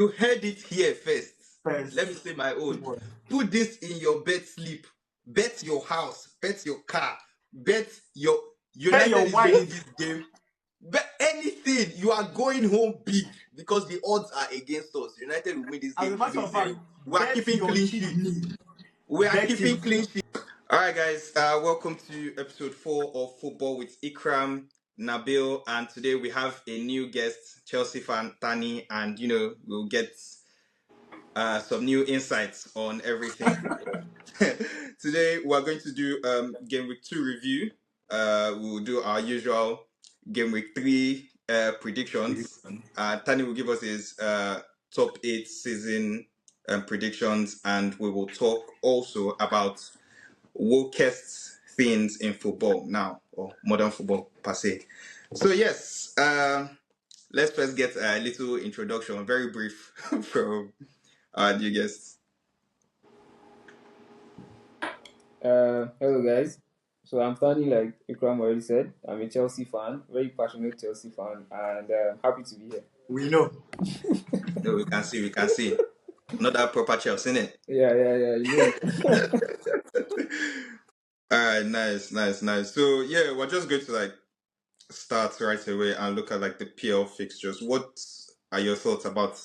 You heard it here first. First. Let me say my own. Put this in your bet slip. Bet your house. Bet your car. Bet your United your is wife. winning this game. Bet anything. You are going home big because the odds are against us. United will win this As game. a matter of fact, We are bet keeping your clean sheet. kidney. We are Bet keeping it. clean sheet. All right, guys. Welcome to episode 4 of Football with Ikram, Nabil, and today we have a new guest, Chelsea fan Thani, and we'll get some new insights on everything football. Today we're going to do Gameweek 2 review. We'll do our usual Gameweek 3 predictions. Tani will give us his top 8 season predictions, and we will talk also about wokest things in football now, or modern football per se. So yes, let's first get a little introduction, very brief, from our new guests. Hello guys. So I'm Thani, like Ikram already said. I'm a Chelsea fan, very passionate Chelsea fan, and happy to be here. We know. No, we can see. Not that proper Chelsea, innit? Yeah. You know. All right, nice. So yeah, we're just going to start right away and look at the PL fixtures. What are your thoughts about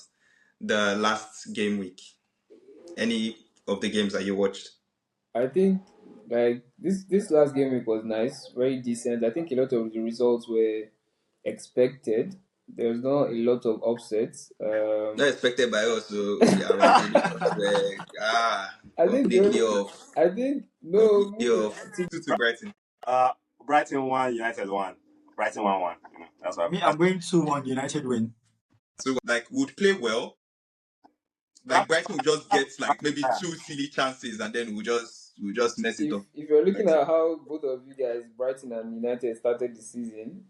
the last game week? Any of the games that you watched? I think this last game week was nice, very decent. I think a lot of the results were expected. There's not a lot of upsets. Not expected by us, so I think completely off. I think no. Completely off. 2-2 Brighton. Brighton 1, United 1. Brighton 1-1. That's what I'm going 2-1 United win. So would play well. Brighton will just get maybe 2 silly chances and then we'll just mess it up. If you're looking at how both of you guys, Brighton and United, started the season,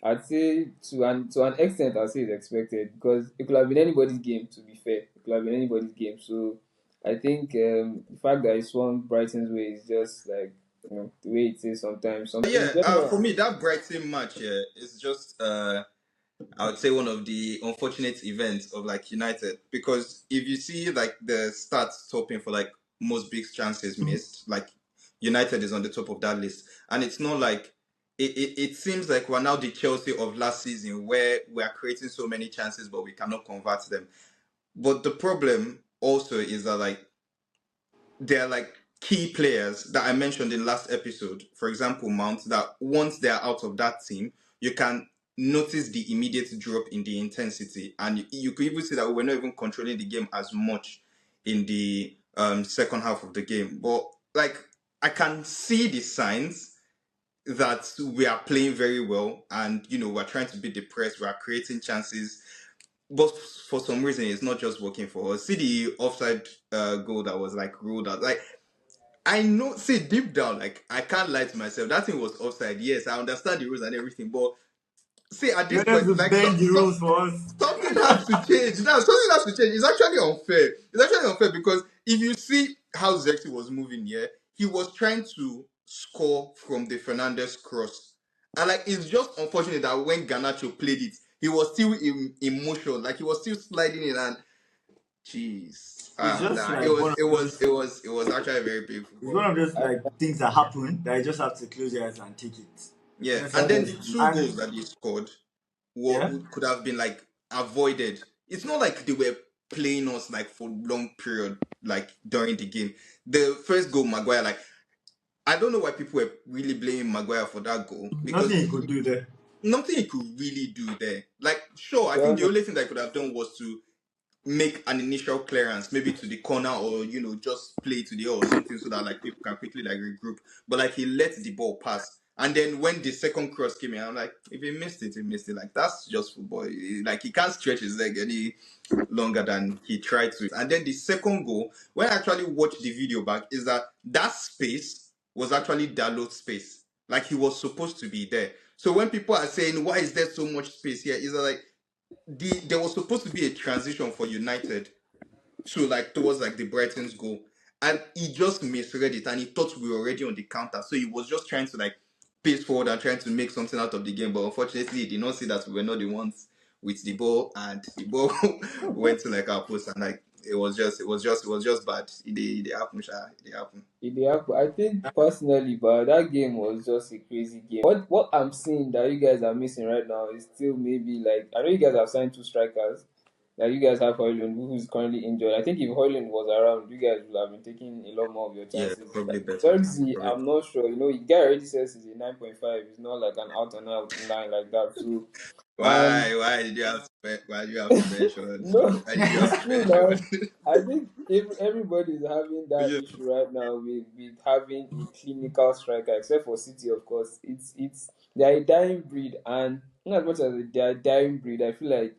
I'd say to an extent, I'd say it's expected because it could have been anybody's game. To be fair, it could have been anybody's game. So I think the fact that it swung Brighton's way is just the way it is sometimes. For me, that Brighton match is just I would say one of the unfortunate events of United, because if you see the stats topping for most big chances missed, United is on the top of that list, and it's not it seems like we're now the Chelsea of last season where we are creating so many chances but we cannot convert them. But the problem also is that there are key players that I mentioned in last episode, for example Mount, that once they're out of that team, you can notice the immediate drop in the intensity, and you could even see that we're not even controlling the game as much in the second half of the game. But I can see the signs that we are playing very well, and we're trying to beat the press, we're creating chances, but for some reason it's not just working for us. See the offside goal that was ruled out. I know, see, deep down, I can't lie to myself. That thing was offside. Yes, I understand the rules and everything, but see, at this point, the rules for us. Something has to change. Now, something has to change. It's actually unfair. It's actually unfair because if you see how Zexi was moving here, he was trying to score from the Fernandez cross. And it's just unfortunate that when Garnacho played it, he was still in motion. He was still sliding in, and jeez. It was actually very painful. It's one of those things that happen that you just have to close your eyes and take it. Yeah, and then the 2 goals that he scored could have been avoided. It's not like they were playing us for long period during the game. The first goal, Maguire, I don't know why people were really blaming Maguire for that goal, because nothing he could do there. Nothing he could really do there. Sure, I think the only thing that he could have done was to make an initial clearance, maybe to the corner, or just play to the air or something, so that people can quickly regroup. But he let the ball pass, and then when the second cross came in, I'm if he missed it, he missed it. That's just football. He can't stretch his leg any longer than he tried to. And then the second goal, when I actually watched the video back, is that space was actually Dalot's space. He was supposed to be there. So when people are saying, why is there so much space here, is that there was supposed to be a transition for United to towards the Brighton's goal, and he just misread it, and he thought we were already on the counter, so he was just trying to pace forward and trying to make something out of the game. But unfortunately, he did not see that we were not the ones with the ball, and the ball went to like our post, and like it was just bad. It happened, sha. It happened. I think personally, but that game was just a crazy game. What I'm seeing that you guys are missing right now is still maybe like I know you guys have signed two strikers. Like you guys have Hoyland, who's currently injured. I think if Hoyland was around, you guys would have been taking a lot more of your Yeah, chances. probably Like better. Xerxes, Probably. I'm not sure. You know, the guy already says he's a 9.5. He's not like an out and out line like that. So and Why did you have to why do you have to mention? no, Why did you have it's to true now. mention? I think everybody is having that Yeah. issue right now with having a clinical striker, except for City, of course. It's they are a dying breed, and in as much as they are a dying breed, I feel like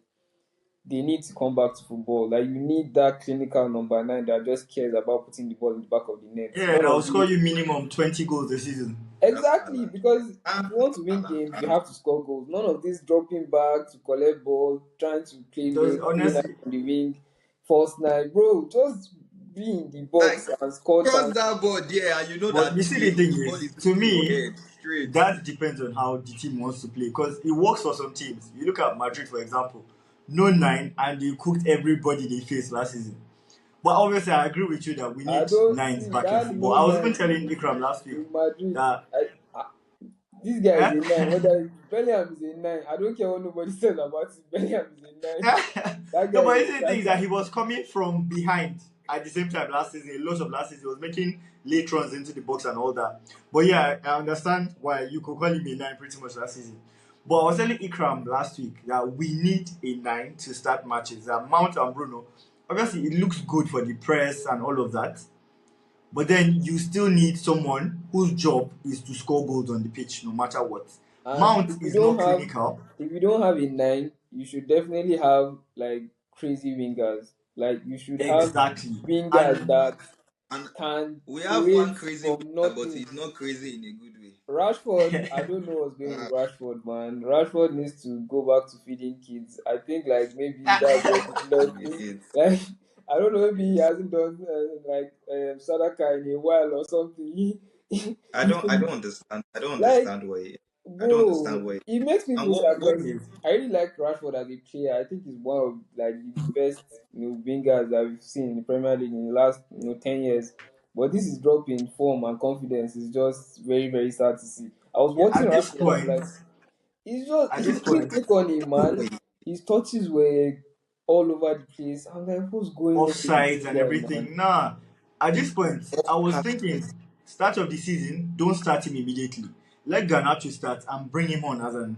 they need to come back to football. Like you need that clinical number nine that just cares about putting the ball in the back of the net. Yeah, None that will of score this. you minimum 20 goals a season. That's Exactly, Haaland. because if you want to win Haaland. games, you have to score goals. None of this dropping back to collect ball, trying to play Does late, play nice honestly, on the wing, false nine. Bro, just be in the Like box and score cross chances. that ball there, and you know but that you see the thing the ball is, is to hitting your me, head straight. that depends on how the team wants to play because it works for some teams. You look at Madrid, for example, no nine, and they cooked everybody they faced last season. But obviously, I agree with you that we I need don't nines see back in that football. no I was even nine telling Ikram last week in Madrid. that This guy is eh? a nine. Whether Bellingham is a nine, I don't care what nobody says about it. Bellingham is a nine. That No, guy but is the a thing is that striker. he was coming from behind at the same time last season. A lot of last season, he was making late runs into the box and all that. But yeah, I understand why you could call him a nine pretty much last season. But I was telling Ikram last week that we need a nine to start matches. That Mount and Bruno, obviously, it looks good for the press and all of that. But then you still need someone whose job is to score goals on the pitch no matter what. And Mount is not clinical. if you don't have a nine, you should definitely have like crazy wingers. Like you should have Exactly. wingers And that And can we have create one crazy from winger, but nothing. he's not crazy in a good way. Rashford, I don't know what's going Uh, with Rashford, man. Rashford needs to go back to feeding kids. I think like maybe that's what his luck is. it, Like I don't know, maybe he hasn't done like Sadaka in a while or something. I He's don't been understand. I don't like understand why. I don't understand bro, why. it makes me And feel what sad what because I really like Rashford as a player. I think he's one of like the best wingers that we've seen in the Premier League in the last 10 years. But this is drop in form and confidence is just very very sad to see. I was yeah, watching Rashford. I'm like, at he this couldn't point, take on a man. wait, His touches were all over the place. I'm like, what's going on with offsides this and guy, man? everything. Nah, at this it's point, I was thinking, start of the season, don't start him immediately. Let Garnacho start and bring him on as an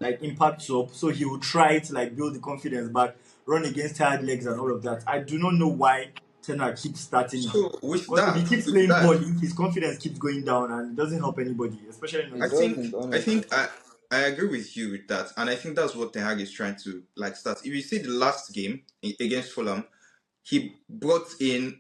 like impact sub, so he will try to like build the confidence back, run against tired legs and all of that. I do not know why Tenor keeps starting him. so Because if he keeps with playing that. poorly, his confidence keeps going down and it doesn't help anybody, especially in It I Nigeria. think doesn't, I honestly. think I agree with you with that, and I think that's what Ten Hag is trying to like start. If you see the last game against Fulham, he brought in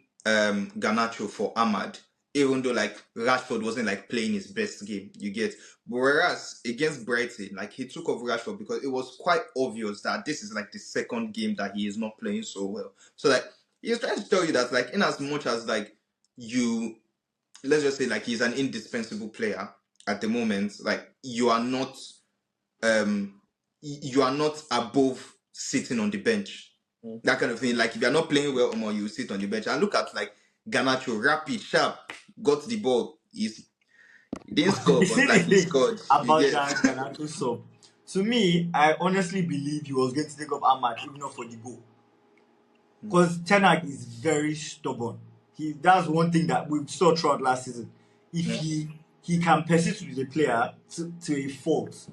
Garnacho for Ahmad, even though like Rashford wasn't like playing his best game. You get, whereas against Brighton, like he took off Rashford because it was quite obvious that this is like the second game that he is not playing so well. So like he's trying to tell you that like in as much as like you, let's just say like he's an indispensable player at the moment, like you are not above sitting on the bench, Mm. that kind of thing. Like if you're not playing well, you sit on the bench. And look at like Ganacho, rapid, sharp, got the ball. He didn't But score, you but see the like he thing scored. You about get. that Garnacho sub. To me, I honestly believe he was going to take up Ahmad, if not for the goal. Because Tenag is very stubborn. That's one thing that we saw throughout last season. If he can persist with the player to a fault.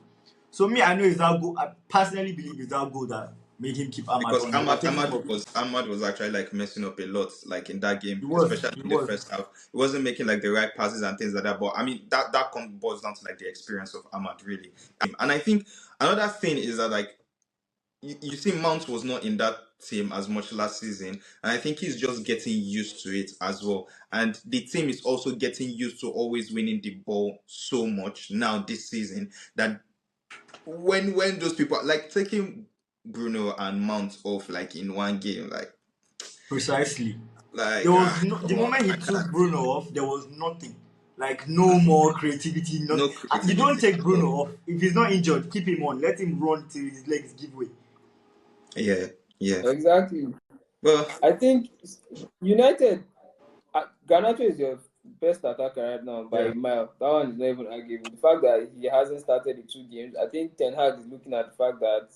So me, I know it's that goal. I personally believe it's that goal that made him keep Ahmad Because on. He was taking off. Ahmad was actually like messing up a lot, like in that game, He was. especially He in the was. first half. He wasn't making like the right passes and things like that. But I mean, that boils down to like the experience of Ahmad, really. And I think another thing is that like you see, Mount was not in that team as much last season, and I think he's just getting used to it as well. And the team is also getting used to always winning the ball so much now this season that when those people like taking Bruno and Mount off like in one game, Precisely. like There was no, the come on, moment he I took can't. Bruno off, there was nothing. Like no more creativity. Not No you don't creativity take at all. Bruno off if he's not injured. Keep him on. Let him run till his legs give way. Yeah. Exactly. Well, I think United, Garnacho is your best attacker right now by Yeah. a mile. That one is not even arguable. The fact that he hasn't started the 2 games, I think Ten Hag is looking at the fact that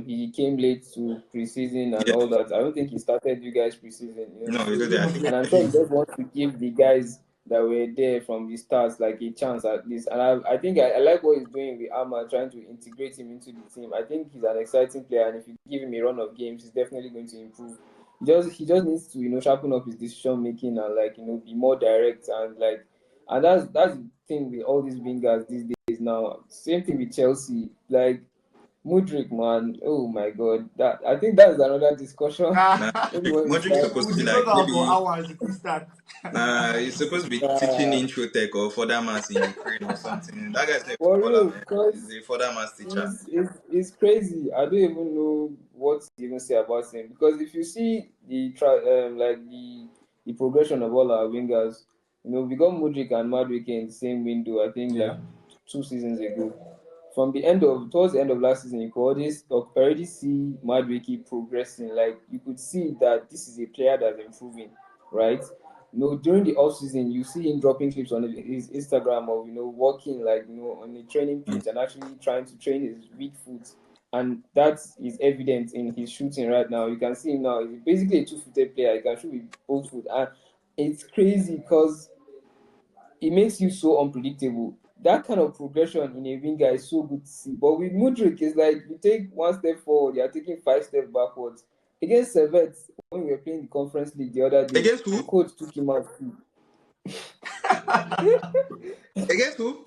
he came late to preseason and yeah. all that. I don't think he started you guys preseason, No, So you he know didn't that. even and play I'm at sure he least. just wants to give the guys that were there from the start like a chance at least. And I think I like what he's doing with Arma, trying to integrate him into the team. I think he's an exciting player, and if you give him a run of games, he's definitely going to improve. He just needs to sharpen up his decision making and be more direct and that's the thing with all these wingers these days now. Same thing with Chelsea, like Mudryk, man. Oh my God, that I think that's another discussion. Nah, Maybe when we Modric's start. supposed We'll to be discuss like that for maybe hours if we start. he's supposed to be teaching Uh, intro tech or further maths in Ukraine or something. That guy's not a for footballer, real, man. He's because a further maths teacher. it's crazy. I don't even know what to even say about him because if you see the progression of all our wingers, we got Mudryk and Madueke in the same window. I think Yeah. like 2 seasons ago. From the end of towards the end of last season, you could already see Madueke progressing. Like you could see that this is a player that's improving, right? During the off season, you see him dropping clips on his Instagram of walking like on a training Mm. pitch and actually trying to train his weak foot, and that is evident in his shooting right now. You can see him now. He's basically a two-footed player. He can shoot with both foot, and it's crazy because it makes you so unpredictable. That kind of progression in a winger is so good to see. But with Mudryk, it's like you take one step forward, you're taking 5 steps backwards. Against Servette, when we were playing the Conference League the other day, Against the who? coach took him out too. Against who?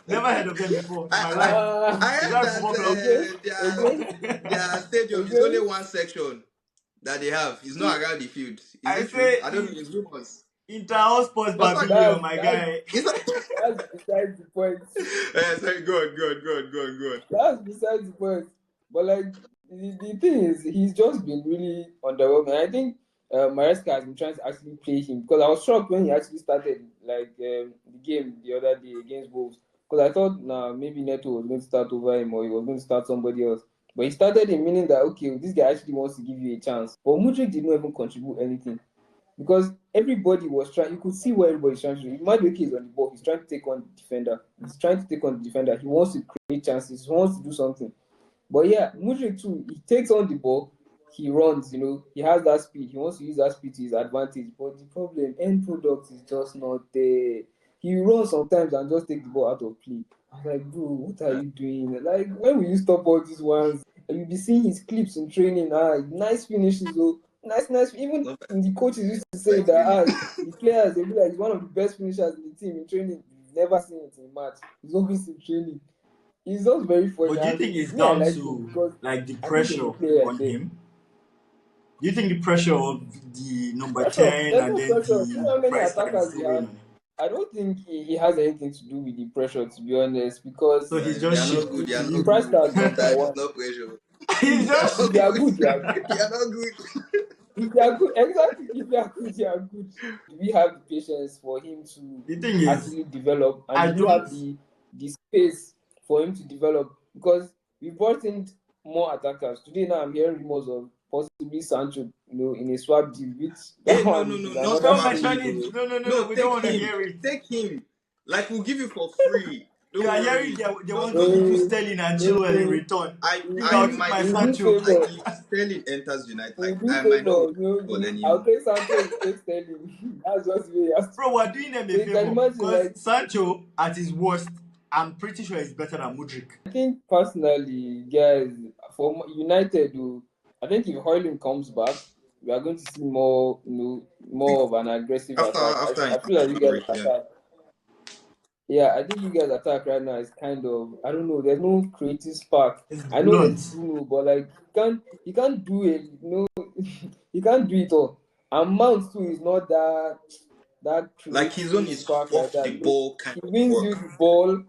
Never heard of them before in I my I life. Ah, I Is heard that a that football club? against, against, their stadium is only against, one section that they have. It's not around the field. Is I it true? say I don't know. It's rumors. Inter Sports But sorry, Pavilion, that's, my that's, guy. it's not. that's besides the point. Sorry, go on. That's besides the point. But like the thing is, he's just been really underwhelming. I think Maresca has been trying to actually play him because I was shocked when he actually started the game the other day against Wolves. Because I thought maybe Neto was going to start over him or he was going to start somebody else. But he started him, meaning that okay, this guy actually wants to give you a chance. But Mudryk did not even contribute anything because everybody was trying. You could see what everybody's trying to do. If Madueke is on the ball, he's trying to take on the defender. He's trying to take on the defender. He wants to create chances. He wants to do something. But yeah, Mudryk too. He takes on the ball. He runs. He has that speed. He wants to use that speed to his advantage. But the problem, end product is just not there. He runs sometimes and just take the ball out of play. I'm like, bro, what are you doing? Like, when will you stop all these ones? You'll be seeing his clips in training. Nice finishes, though. Nice. Even the coaches used to say Like that really. the players, they'll be like, he's one of the best finishers in the team in training. You've never seen it in match. He's always in training. He's just very funny. But do you And think it's me, I down like him to because like the I think he's pressure a player on there. him? Do you think the pressure of the number Pressure. 10 There's and no then pressure. See the how many price tag is attackers he still weighing has. on him? I don't think he has anything to do with the pressure, to be honest, because So he's They just are not shit good. They are the not price good. tag number Sometimes one. it's not pressure. he's They are just If not they are shit. good, good. they are good. They are not good. If they are good, exactly. If they are good, they are good. Do we have the patience for him to The thing is, actually develop, and I do we don't. have the space for him to develop? Because we brought in more attackers today. Now I'm hearing rumors of possibly Sancho, in a swap deal, which that Hey, no, one no, is no, not another Don't swap story. mention deal, it. bro. No. No, We don't take want to him. hear it. Take him. Like we'll give you for free. You Don't are hearing worry. they No, want no, to no, give you no. Uh, Sterling and Chilwell in uh, return. I, If I I'll keep might my we not do Sancho. like favor. if Sterling enters United. We Like do I might not favor. watch football I'll anymore. take Sancho, you take Sterling. That's just the way it has to Bro, be. we're doing them a So you can favor. imagine, Because like, Sancho, at his worst, I'm pretty sure he's better than Mudryk. I think personally, guys, for United, I think if Hoyland comes back, we are going to see more, more of an aggressive attack. After I feel like you international guys break, yeah. attack. Yeah, I think you guys attack right now is kind of, I don't know. There's no creative spark. It's I know it's blunt. Bruno, but like he can't do it. He can't do it all. And Mount too is not that Like his own creative is spark like off the that. ball kind He of wins you work. the ball.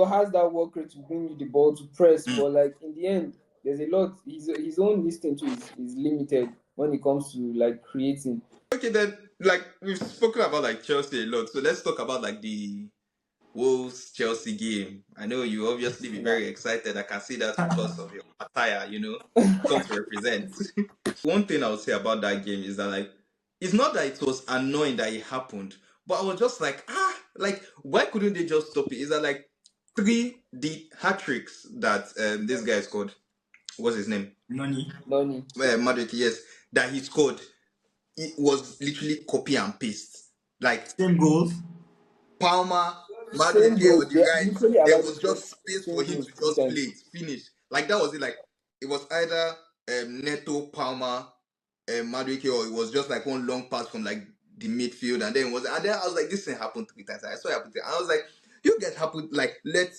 Has that work rate to bring you the ball to press, Mm. but like in the end, there's a lot. His own listening to is limited when it comes to like creating. Okay, then like we've spoken about like Chelsea a lot, so let's talk about like Wolves Chelsea game. I know you obviously be Nah. very excited. I can see that because of your attire, come to represent. One thing I would say about that game is that like it's not that it was annoying that it happened, but I was just like, like why couldn't they just stop it? Is that like the hat tricks that this guy scored? What's his name? Noni. Madrid, yes, that he scored. It was literally copy and paste. Like Same goals. Palmer, Same Madueke goals. on the They right, literally there allowed was the just space for same him goals to three just times. play it, finish. Like that was it. Like it was either Neto, Palmer, Madueke, or it was just like one long pass from like the midfield, and then I was like, this thing happened 3 times. I saw it happen. I was like, you guys happen like let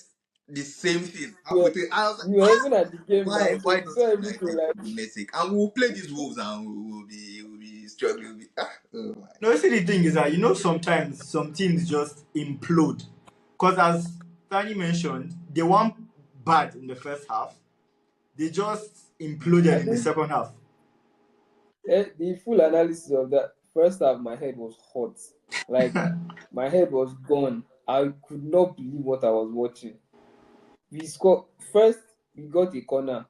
the same thing happen. I was like, You were even at the game now, so why you not saw like everything. Like, genetic? And we'll play these wolves and we'll be struggling. Oh my. No, see, the thing is that sometimes some teams just implode. Because as Thani mentioned, they weren't bad in the first half. They just imploded I in the think second half. the full analysis of that first half, my head was hot. Like, my head was gone. I could not believe what I was watching. We scored first. We got a corner.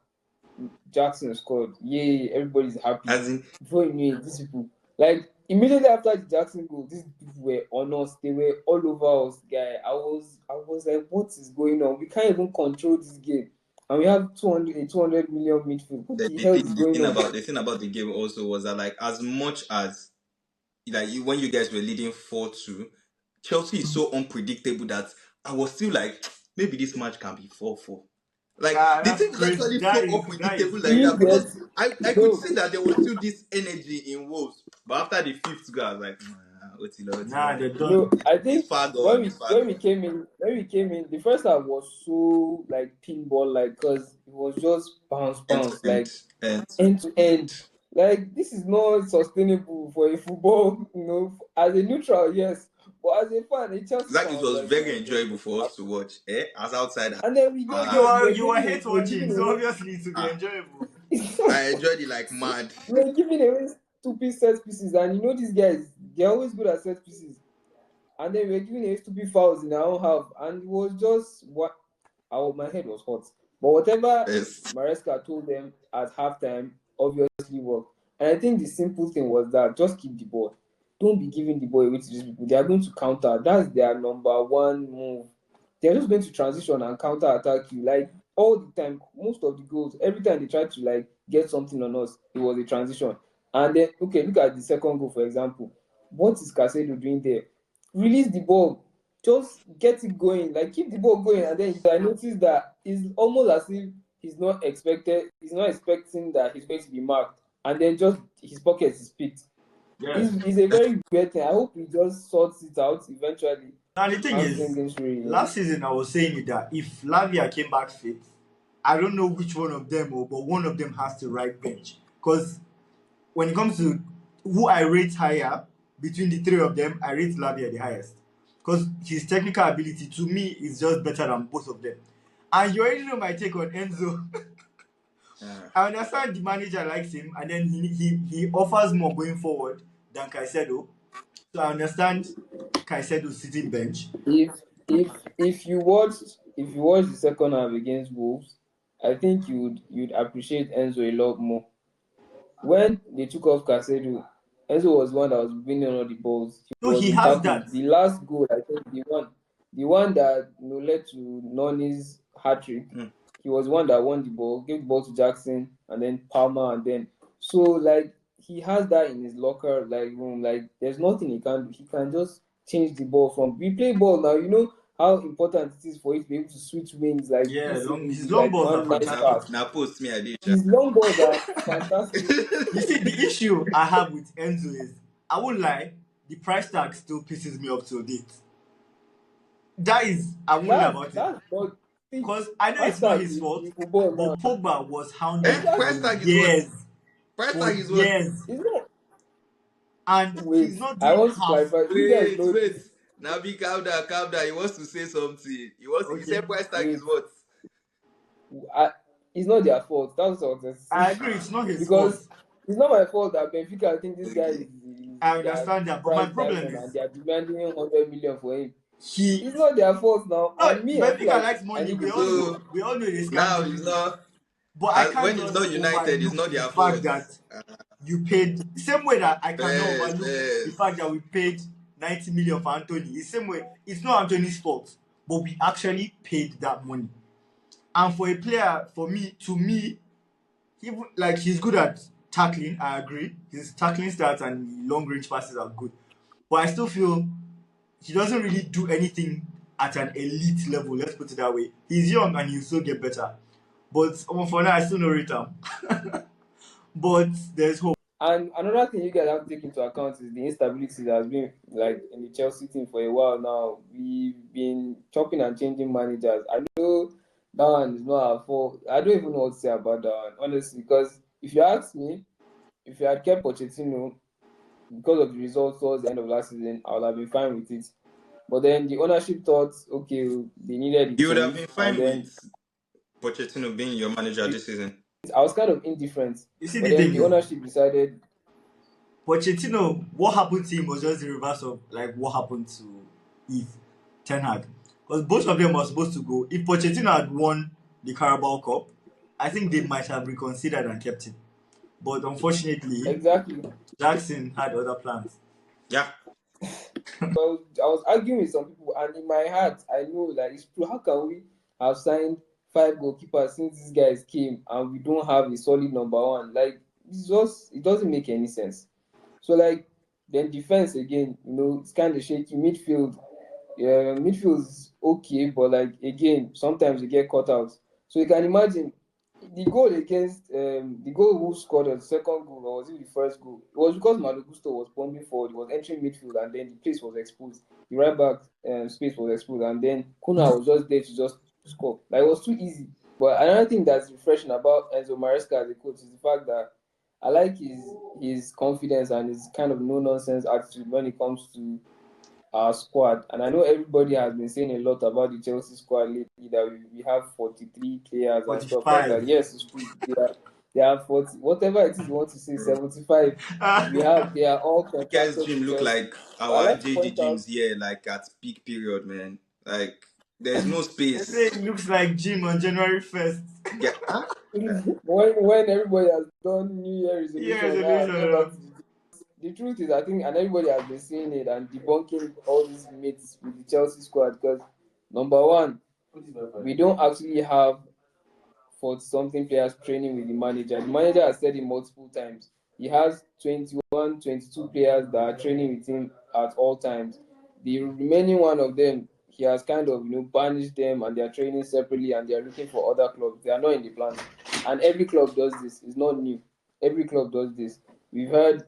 Jackson scored. Yay! Everybody's happy. As in, Before you knew it, these people, like, immediately after the Jackson goal, these people were on us. They were all over us, guy. I was like, what is going on? We can't even control this game, and we have 200 million midfield. What the hell is going on? the thing about the game also was that like as much as like when you guys were leading 4-2, Chelsea is so unpredictable that I was still like maybe this match can be 4-4. Like the That's team is crazy. actually so That is unpredictable Do like you that crazy. because get I could no? see that there was still this energy in Wolves, but after the fifth goal, I was like, Nah, Otilo. they don't. No, I He's think far gone. He's far when we gone. came in, the first half was so like pinball, like, cause it was just End to bounce, end, like end to end to end. end. Like, this is not sustainable for a football, as a neutral, yes, but as a fan, a Chelsea Like fan, it was was like, very man, enjoyable for us to watch. As outside, and then we No, go you there, are you are hate we're watching, giving so away, obviously it will be enjoyable. I enjoyed it like mad. we're giving away stupid set pieces, and these guys, they're always good at set pieces, and then we're giving away stupid fouls in our own half, and it was just what. My head was hot. But whatever Yes. Maresca told them at halftime obviously worked. And I think the simple thing was that just keep the ball. Don't be giving the ball away to these people. They are going to counter. That's their number one move. They're just going to transition and counter attack you. Like, all the time, most of the goals, every time they try to like get something on us, it was a transition. And then, okay, look at the second goal, for example. What is Casado doing there? Release the ball, just get it going, like keep the ball going, and then I noticed that it's almost as if he's not expecting that he's going to be marked, and then just his pocket is picked. Yes. It's a very weird thing. I hope he just sorts it out eventually. Now the thing is, Hamstring injury, last season I was saying it that if Lavia came back fit, I don't know which one of them, but one of them has to right bench. Because when it comes to who I rate higher between the three of them, I rate Lavia the highest. Because his technical ability to me is just better than both of them. And you already know my take on Enzo. I understand the manager likes him, and then he offers more going forward than Caicedo. So I understand Caicedo's sitting bench. if if you watch the second half against Wolves, I think you'd appreciate Enzo a lot more. When they took off Casado, Enzo was the one that was winning all the balls. He So was he in has tackles. that. The last goal, I think, the one that led to Noni's hat trick. He was the one that won the ball, gave the ball to Jackson, and then Palmer, and then so like he has that in his locker like room. Like, there's nothing he can do. He can just change the ball from. We play ball now. You know how important it is for you to be able to switch wings like Yeah, easily his with long like balls are one nice fantastic. pass. Now post me, I did. His long balls are fantastic. You see, the issue I have with Enzo is, I won't lie, the price tag still pisses me off to a date. That is, I won't lie about it. That's not. See, Because I know it's not hashtag his fault, in football now. but Pogba was hounding him Price for Exactly. tag is what? years. Price For tag is what? years. It's not. And Wait, he's not I doing want to half. clarify. You guys know Wait. this. Nabi, calm down, calm down. He wants to say something. He Okay. said price tag Wait, is what? it's not their fault. That's what I was I saying. agree, it's not his fault. Because it's not my fault that Benfica think this guy Okay. is I their understand that. But my price problem diamond, and is, they are demanding 100 million for him. It's not their fault now. No, And me, I feel Benfica like likes I money. need We to all say know. So We all know they scam now it's GW2. not But I can't when it's just not United, it's overlook not the their fact fault. that you paid the same way that I cannot Yes, overlook the yes. fact that we paid 90 million for Anthony. It's the same way. It's not Anthony's fault, but we actually paid that money. And for a player, to me, even like he's good at tackling. I agree. His tackling stats and long range passes are good, but I still feel he doesn't really do anything at an elite level. Let's put it that way. He's young and he'll still get better. But for now, I still don't rate him. But there's hope. And another thing you guys have to take into account is the instability that has been like in the Chelsea team for a while now. We've been chopping and changing managers. I know that one is not our fault. I don't even know what to say about that one, honestly, because if you ask me, if you had kept Pochettino because of the results towards the end of last season, I would have been fine with it. But then the ownership thought, okay, they needed a You would have change, been and fine then with Pochettino being your manager this season. I was kind of indifferent. You see But the then thing the is, ownership decided. Pochettino, what happened to him was just the reverse of like what happened to Eve Ten Hag. Because both of them were supposed to go. If Pochettino had won the Carabao Cup, I think they might have reconsidered and kept him. But unfortunately, Exactly. Jackson had other plans. Yeah. Well, I was arguing with some people, and in my heart, I know that it's true. How can we have signed 5 goalkeepers since these guys came and we don't have a solid number one? Like, it doesn't make any sense. So, like, then defense again, it's kind of shaky. Midfield, yeah, midfield is okay, but like again, sometimes you get caught out. So you can imagine the goal who scored the second goal, or was it the first goal? It was because Malo Gusto was bombing forward, he was entering midfield, and then the place was exposed. The right back space was exposed, and then Kuna was just there to just score. Like, it was too easy. But another thing that's refreshing about Enzo Maresca as a coach is the fact that I like his confidence and his kind of no nonsense attitude when it comes to our squad. And I know everybody has been saying a lot about the Chelsea squad lately, that we have 43 players and stuff like that. 45. Yes, it's true. They have 40, whatever it is you want to say, 75. They are all You guys' contracted gym with look Chelsea. like But I our like to JD point out, gyms here, like at peak period, man. Like there's no They say space. it looks like Jim on January 1st. Get when everybody has done New Year Yeah, resolution, now get back resolution. to the truth is, I think, and everybody has been saying it and debunking all these myths with the Chelsea squad, because number one, we don't actually have 40 something players training with the manager. The manager has said it multiple times. He has 21, 22 players that are training with him at all times. The remaining one of them, he has kind of banished them, and they are training separately and they are looking for other clubs. They are not in the plans. And every club does this. It's not new. Every club does this. We've heard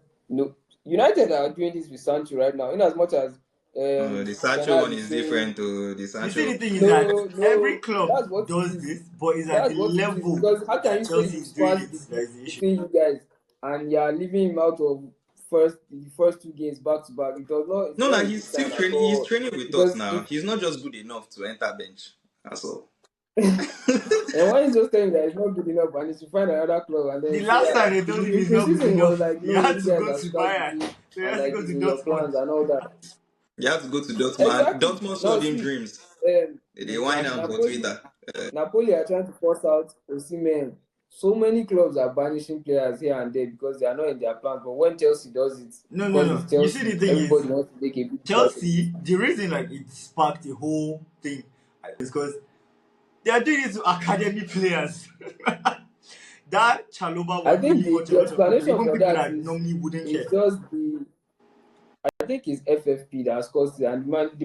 United are doing this with Sancho right now, in as much as the Ten Sancho Hag one is is saying, different to the You see, Sancho. the thing is that no, every no, club that's what it does is. this, but it's at That's the what it is. level Because how can that you say Chelsea you've is doing passed it the that peak is the issue. between you guys and you are leaving him out of the first 2 games back to back? It's No, not no, a he's good still sign at training. He's all. training with us Because now. if He's not just good enough to enter bench. That's all. and why is just telling that it's not good enough and he should find another club, and The then say last that time they told him in he's not good pre-season he was enough, like, he no, had you to guys go are to start with Bayern. me, So he and has to like go it's to in your Dortmund. plans and all that. You have to go to Dortmund. Exactly. Dortmund Now sold him see, dreams. um, They whine him Exactly. for Napoli Twitter. Napoli are trying to force out Osimhen. So many clubs are banishing players here and there because they are not in their plans. But when Chelsea does it, No, no, because no. it's You see, Chelsea, the thing is, everybody wants to make a big deal out of it. Chelsea, the reason like it sparked the whole thing is because they are doing it to academy players. That Chaloba I would think really the, hurt a the lot of people, explanation even for people that that normally wouldn't is care. just I think it's FFP that has caused it, and all the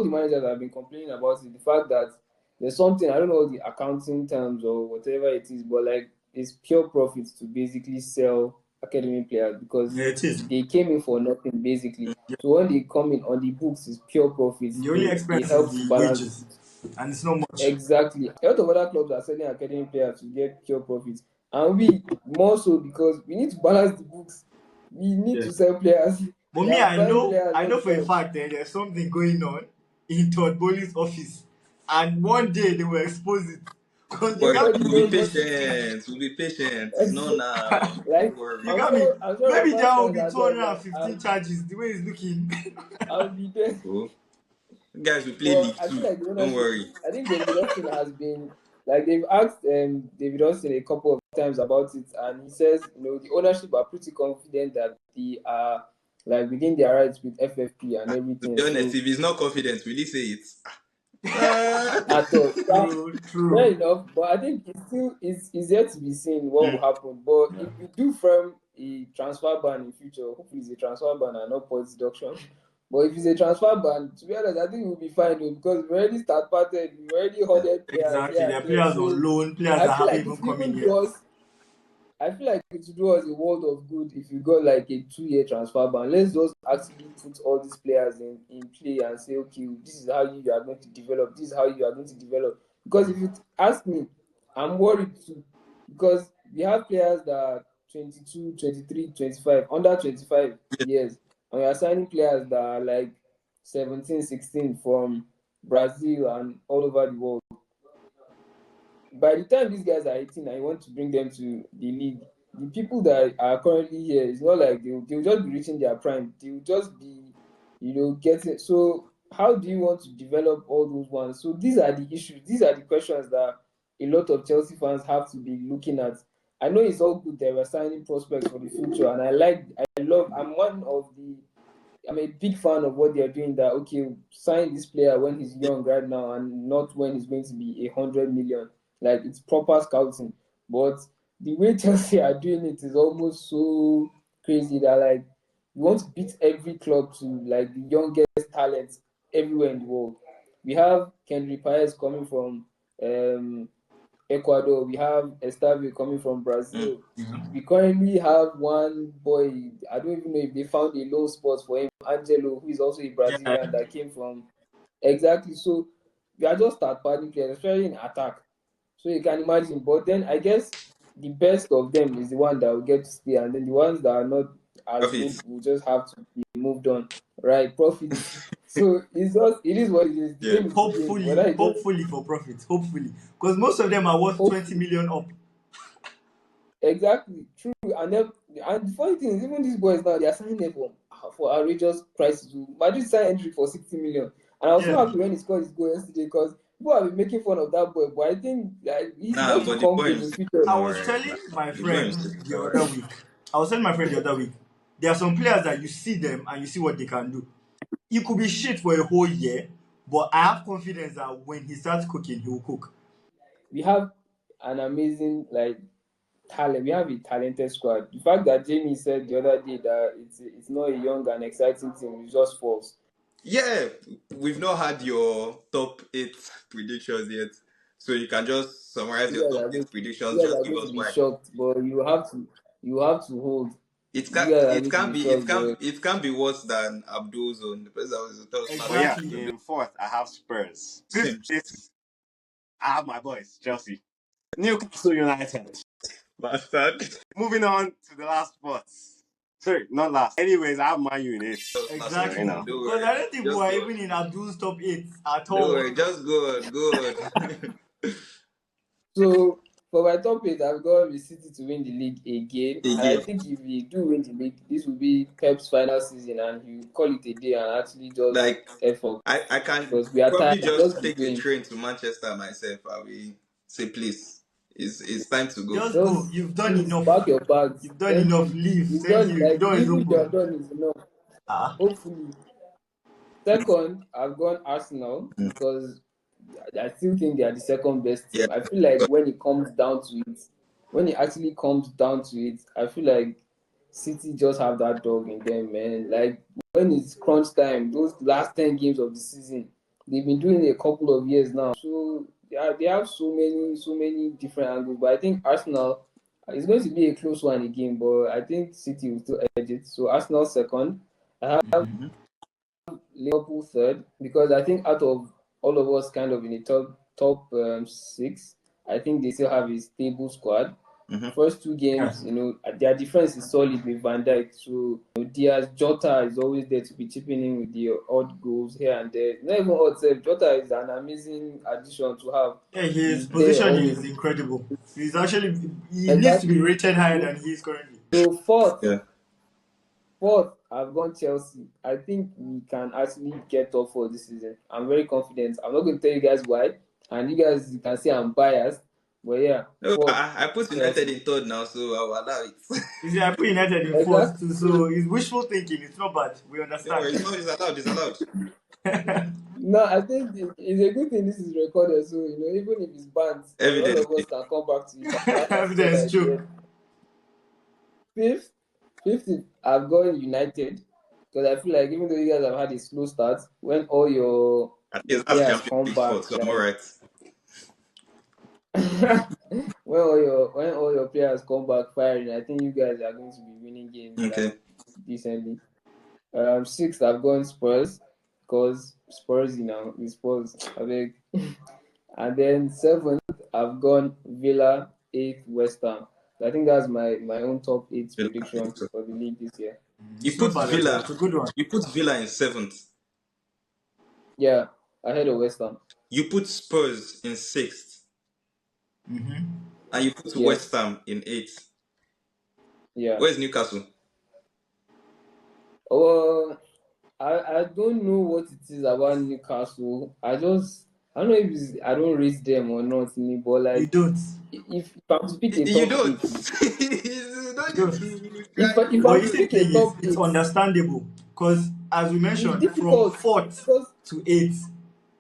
managers have been complaining about it. The fact that there's something, I don't know the accounting terms or whatever it is, but like it's pure profits to basically sell academy players, because Yeah, it is. they came in for nothing basically. So when they come in on the books, it's pure profits. The only It expense is helps to the balance the wages, books. and it's not much. Exactly. A lot of other clubs are selling academy players to get pure profits, and we more so because we need to balance the books. We need Yeah. to sell players. But We me, are buying players I all the know for a time. fact that there's something going on in Todd Bowley's office, and one day they will expose it because you But got Everybody we'll be knows what it is. patient. We'll be patient. No, now. Don't Like, worry. you got me. I'm sure Maybe Rafa there will fans be are there. Like, 215 charges the way it's looking. I'll be there. Oh, Guys, we play But League I feel Two. like the Don't ownership, worry. I think David Austin has been like they've asked David Austin a couple of times about it, and he says, the ownership are pretty confident that they are like within their rights with FFP and To everything. be honest, So if he's not confident, will he say it? Ah. at all. True, Fair true. enough, but I think it's yet to be seen what will Mm. happen. But Yeah. if we do firm a transfer ban in future, hopefully it's a transfer ban and not points deduction. But if it's a transfer ban, to be honest, I think we'll be fine though, because we already start parted, we already hoarded players Exactly. here There are and there. players So on loan, players I that feel haven't like even it will come in even yet. do us. I feel like it would do us a world of good if you got like a 2-year transfer ban. Let's just actually put all these players in play and say, okay, this is how you are going to develop. This is how you are going to develop. Because if you ask me, I'm worried too. Because we have players that are 22, 23, 25, under 25 years. And we are signing players that are like 17, 16 from Brazil and all over the world. By the time these guys are 18 and you want to bring them to the league, the people that are currently here, it's not like they'll just be reaching their prime. They'll just be, getting. So, how do you want to develop all those ones? So, these are the issues. These are the questions that a lot of Chelsea fans have to be looking at. I know it's all good that we're signing prospects for the future, and I'm a big fan of what they're doing. That okay, sign this player when he's young right now, and not when he's going to be 100 million. Like it's proper scouting. But the way Chelsea are doing it is almost so crazy that like you want to beat every club to like the youngest talents everywhere in the world. We have Kendrick Paez coming from um, Ecuador. We have Estavio coming from Mm. Brazil. We currently have one boy. I don't even know if they found a low spot for him, Angelo, who is also a Yeah. Brazilian that came from exactly. So we are just start padding players, especially in attack. So you can imagine. But then I guess the best of them is the one that will get to stay, and then the ones that are not as good Profit. will just have to be moved on. Right, profits. So it is what it is. The Yeah. game is the game. Whether Hopefully, it just hopefully for profit. Hopefully. Because most of them are worth hope 20 million up. exactly true. And the funny thing is, even these boys now they are signing them for outrageous prices. Madrid signed entry for 60 million, and I was so Yeah. happy when he scored his goal yesterday because people have been making fun of that boy. But I think like, he's Nah, going to but the come boy good in himself future. is I not was alright. telling my The boy friend himself is the other alright. week. I was telling my friend the other week. There are some players that you see them and you see what they can do. He could be shit for a whole year, but I have confidence that when he starts cooking, he will cook. We have an amazing like talent. We have a talented squad. The fact that Jamie said the other day that it's not a young and exciting team is just false. Yeah, we've not had your top 8 predictions yet. So you can just summarize You your guys top are 8 going, you predictions, guys just are give going to us be why. shocked, but you have to hold. It can You guys are it going to can be be it shocked, can but it can be worse than Abdul's own. The person that was the top But yeah, Exactly. in fourth, I have Spurs. Fifth place, I have my boys, Chelsea. Newcastle United. bastard. Moving on to the last spot. Sorry, not last. Anyways, I have Man U in it. Last one. So, Exactly. Don't Because worry. I don't think we Just are go on. even in Abdul's top 8 at Don't all. worry. Just go on. Go on. so for my top eight, I've got the City to win the league again, and I Again. think if we do win the league, this will be Pep's final season, and he will call it a day and actually just Like F up I can because we are tired. probably just Just be take a going. train to Manchester myself. I will say please. It's time to go. Just go. Just You've done please enough. pack your bags. You've done Thank enough. you. Leave. You've Thank done you. The like the door is little you have open. done is enough. Ah. Hopefully. Second, I've gone Arsenal because I still think they are the second best Yeah. team. I feel like when it comes down to it, when it actually comes down to it, I feel like City just have that dog in them, man. Like when it's crunch time, those last 10 games of the season, they've been doing it a couple of years now. So they have so many different angles. But I think Arsenal is going to be a close one again, but I think City will still edge it. So Arsenal second. I have Liverpool third because I think out of all of us kind of in the top six, I think they still have a stable squad. Mm-hmm. First two Yeah. games, their defense is solid with Van Dijk. So Diaz, Jota is always there to be chipping in with the odd goals here and there. Not even odd save. Jota is an amazing addition to have. Yeah, his He's there position always. is incredible. He needs to be Exactly. rated higher So, than he is currently. so fourth, Yeah. Fourth, I've gone Chelsea. I think we can actually get top four this season. I'm very confident. I'm not going to tell you guys why, and you guys you can say I'm biased, but yeah, No, fourth, I put United Chelsea. in third now, so I will allow it. You see, I put United in fourth too, so it's wishful thinking. It's not bad. We No, understand. it's not. It's allowed. It's allowed. No, I think it's a good thing this is recorded, so even if it's banned, all of Evidently. us can come back to it and laugh at each other Evidence, true. again. Fifth, I've gone United because I feel like even though you guys have had a slow start, when all your At your least that's players Champions come League back, sport, so I'm alright. when all your players come back firing, I think you guys are going to be winning games Okay. like decently. Sixth, I've gone Spurs because Spurs, the Spurs, I beg. And then seventh, I've gone Villa. Eighth, West Ham. I think that's my own top eight Villa, prediction so. for the league this year. You It's not put bad at all. Villa. It's a good one. You put Villa in seventh. Yeah, ahead of West Ham. You put Spurs in sixth, Mm-hmm. and you put Yes. West Ham in eighth. Yeah. Where's Newcastle? Oh, I don't know what it is about Newcastle. I don't know if I don't rate them or not, but You like don't. if I'm to pick a You top don't. eight, You don't You need don't. to if try. if But I'm you to see, the pick a thing is, top it's eight, understandable because, as we it's mentioned, from difficult fourth because to eighth,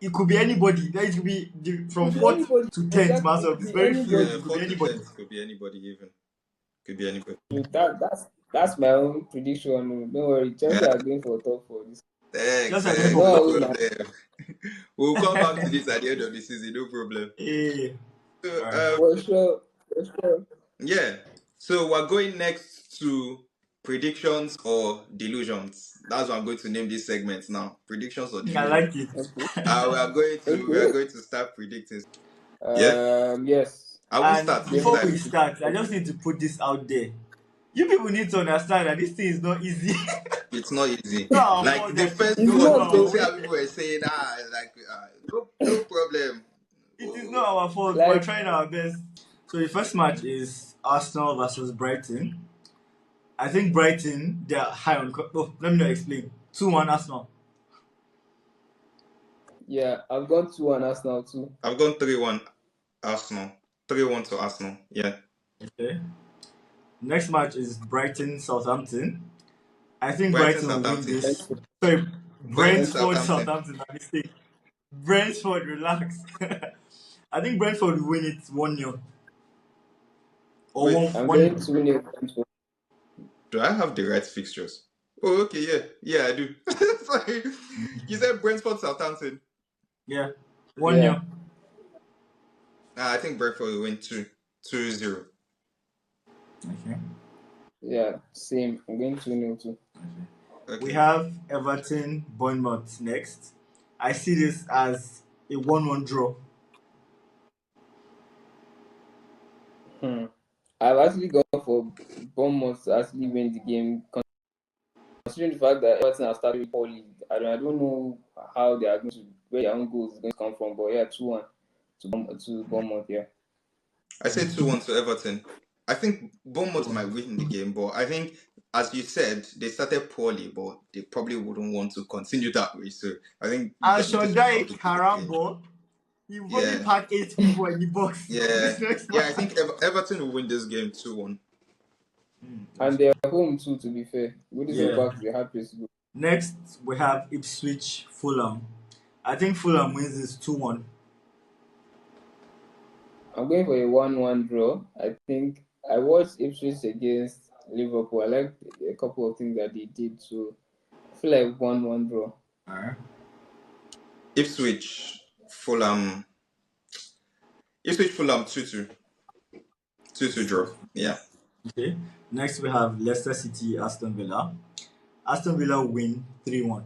it could be anybody. That it could be from it could be fourth anybody. to tenth. Exactly, it Myself, could it's be very few. Yeah, It anybody. could be fourth to anybody. tenth could be anybody even. Could be anybody. That's my own prediction. Don't worry, Chelsea Yeah. are going for top four this. Thanks. Just again for No, No fourth. problem. We'll come back to this at the end of the season. No problem. Eh, So, alright. for sure, for sure. yeah. So we're going next to predictions or delusions. That's what I'm going to name this segment now. Predictions or I delusions. like it. Okay, We are going okay. to start predicting. Yeah. Yes. I will And start this before time. we start, I just need to put this out there. You people need to understand that this thing is not easy. It's not easy. No, our Like fault the that things first It's don't one, go not you our could though. see way. how people were saying, no problem. It is not our fault. We're Like trying our best. So the first match is Arsenal versus Brighton. I think Brighton, they're high on. Oh, let me not explain. 2-1 Arsenal. yeah, I've gone 2-1 Arsenal too. I've gone 3-1 Arsenal. 3-1 to Arsenal. Yeah. Okay. Next match is Brighton Southampton. I think Brighton Brighton will win Southampton. this. Brentford. Sorry, Brighton Brentford Southampton. Southampton. My mistake. Brentford, relax. I think Brentford will win it 1-0 or Wait, 1 I'm 1. going 2-0 Brentford. do I have the right fixtures? Oh, okay, yeah. Yeah, I do. Sorry. You said Brentford Southampton. Yeah, Yeah. 1-0. I think Brentford will win 2-0. Okay. Yeah, same. I'm going 2-0 too. Okay. We have Everton Bournemouth next. I see this as a 1-1 draw. I've actually gone for Bournemouth to actually win the game, considering the fact that Everton have started poorly. I don't know how they are going to where their own goals is going to come from, but yeah, 2-1 to Bournemouth. Yeah. I said 2-1 to Everton. I think Bournemouth 2-1. might win the game, but I think, as you said, they started poorly, but they probably wouldn't want to continue that way. So I think And this Sean will probably Dyke, be the game. Harambo, he will probably Yeah, pack 8 people in the box. yeah, This next yeah. I match. think Everton will win this game 2-1. And they're home too, to be fair. Goodison Yeah. Park is a hard place to go. Next, we have Ipswich Fulham. I think Fulham wins this 2-1. I'm going for a 1-1 draw. I think I watched Ipswich against Liverpool. I liked a couple of things that they did, so I feel like 1-1 draw. Alright. Ipswich, Fulham. Ipswich, Fulham 2-2. 2-2 draw. Yeah. Okay. Next, we have Leicester City Aston Villa. Aston Villa win 3-1.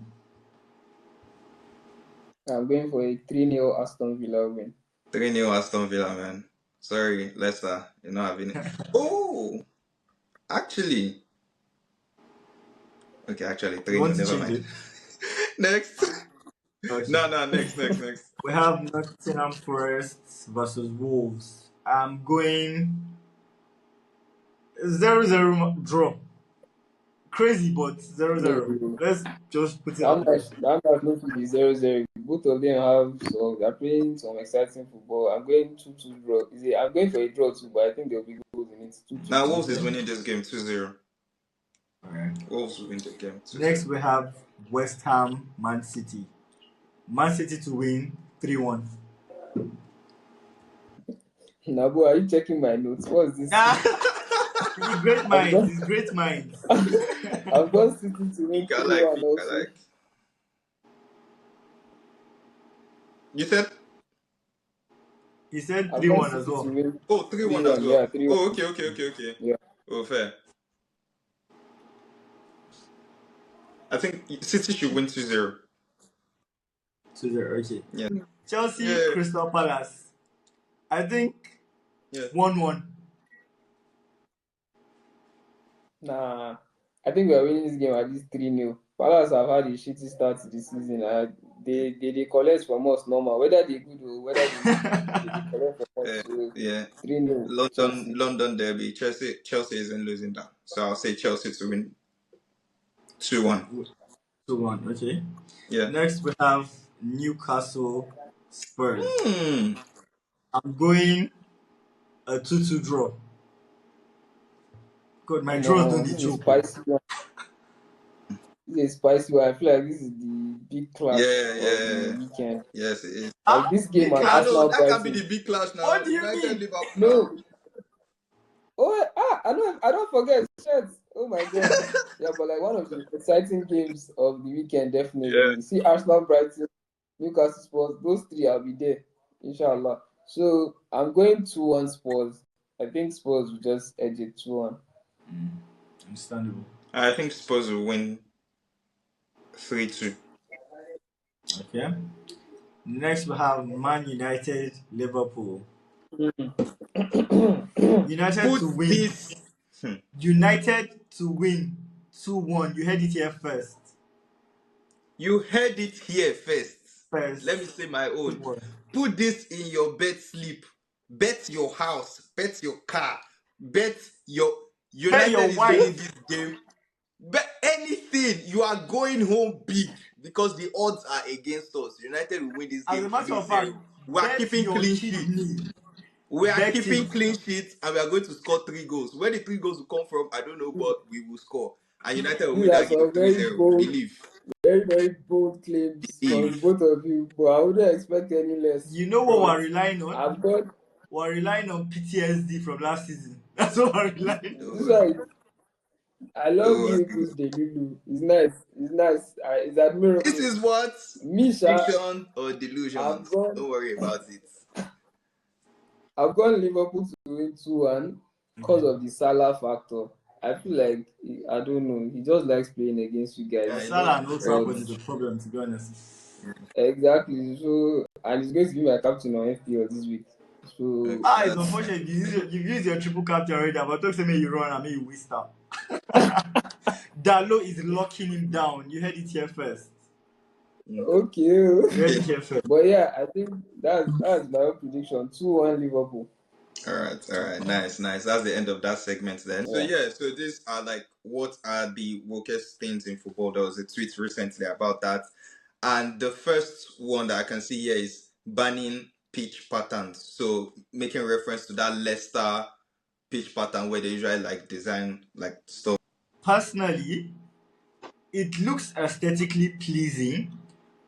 I'm going for a 3-0 Aston Villa win. 3-0 Aston Villa, man. Sorry, Leicester. You're not having it. Oh, actually. Okay, actually, You 3-0. want to Never change mind. it? Next. Okay. No, next. We have Nottingham Forest versus Wolves. I'm going 0-0 draw. crazy, but 0-0. No, Let's just put it that on there. match no fit be 0-0. Both of them they're playing some exciting football. I'm going 2-2 draw. I'm going for a draw too, but I think there'll be goals in it. 2-2. Now Wolves is winning this game 2-0. Alright. Wolves will win the game 2-0. Next we have West Ham, Man City. Man City to win 3-1. Nabu, are you checking my notes? What's this? It's great minds. It's great minds. I've got City to win 3-1 also. You said? He said I've 3-1 got as City well. to win. Oh, 3-1 as 3-1, well. yeah, 3-1. Oh, okay. Yeah. Oh, fair. I think City should win 2-0. 2-0, okay. Yeah. Chelsea, Yeah. Crystal Palace. I think 1-1. Nah, I think we are winning this game at least 3-0. Palace have had a shitty start to the season. They collect from us normal. Whether they good or whether they collect from us. So Yeah. 3-0. London derby. Chelsea isn't losing that. So I'll say Chelsea to win 2-1. 2-1, okay. Yeah. Next we have Newcastle, Spurs. Hmm. I'm going a 2-2 draw. God, my draws don't This is joke. spicy one. This is spicy one. I feel like this is the big clash of the weekend. Yes, it is. Like this game and Arsenal that can be the big clash now. What do you United, mean? Liverpool. No. Oh, I don't forget. Shit. Oh my god. Yeah, but like one of the exciting games of the weekend, definitely. Yeah. See Arsenal, Brighton, Newcastle Spurs, those three I'll be there, inshallah. So I'm going 2-1 Spurs. I think Spurs will just edge it 2-1. Understandable. I think Spurs will win 3-2. Okay. Next we have Man United, Liverpool. United to win. United to win 2-1. You heard it here first. You heard it here first. First. Let me say my own. 2-1. Put this in your bet slip. Bet your house. Bet your car. Bet your United your is wife. winning this game. Bet anything. You are going home big because the odds are against us. United will win this game. As a matter of fact, we are keeping clean sheets. We are keeping clean sheets and we are going to score 3 goals. Where the 3 goals will come from, I don't know, but we will score. And United will win that game 3-0. Believe. Very, very bold claims from both of you, but I wouldn't expect any less. You know what we're relying on? We're relying on PTSD from last season. That's what we're relying on. This is right. I love Liverpool's debut. It's nice. It's admirable. This is what? Fiction or delusion? Don't worry about it. I've gone Liverpool to win 2-1 because of the Salah factor. I feel like, I don't know, he just likes playing against you guys. Salah and Old Trafford is the problem, to be honest. Exactly. So, and he's going to be my captain on FPL this week. So it's unfortunate. You've used your triple captain already, but don't say me you run and me you waste out. Dalo is locking him down. You heard it here first. Okay. You heard it here first. But yeah, I think that's my own prediction. 2-1 Liverpool. All right. Nice. That's the end of that segment then. So these are like, what are the wokest things in football? There was a tweet recently about that. And the first one that I can see here is banning pitch patterns. So making reference to that Leicester pitch pattern where they usually like design like stuff. Personally, it looks aesthetically pleasing,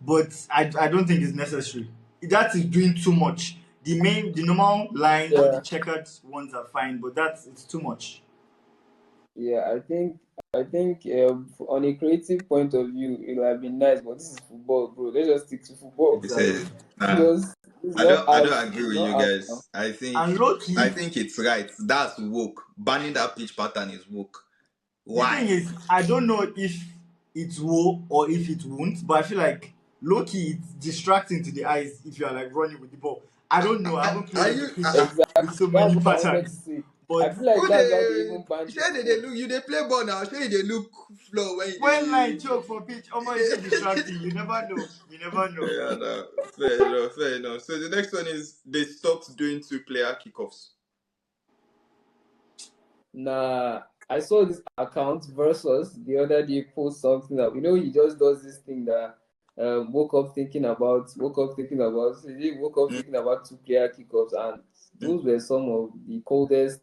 but I don't think it's necessary. That is doing too much. The normal lines or the checkered ones are fine, but it's too much. Yeah, I think on a creative point of view, it would have been nice, but this is football, bro. Let's just stick to football. Exactly. I don't agree with you guys. I think it's right. That's woke. Banning that pitch pattern is woke. Why? The thing is, I don't know if it's woke or if it won't, but I feel like low-key it's distracting to the eyes if you are like running with the ball. I don't know. I haven't played with so many patterns. But I feel like that's why they even banned they play ball now. They look flow when line joke for pitch. Oh my, it's distracting. You never know. Yeah, no. Fair enough. So the next one is they stopped doing 2-player kickoffs. Nah, I saw this account versus the other day post something that he just does this thing that woke up thinking about so he woke up thinking about 2 player kickoffs, and those were some of the coldest.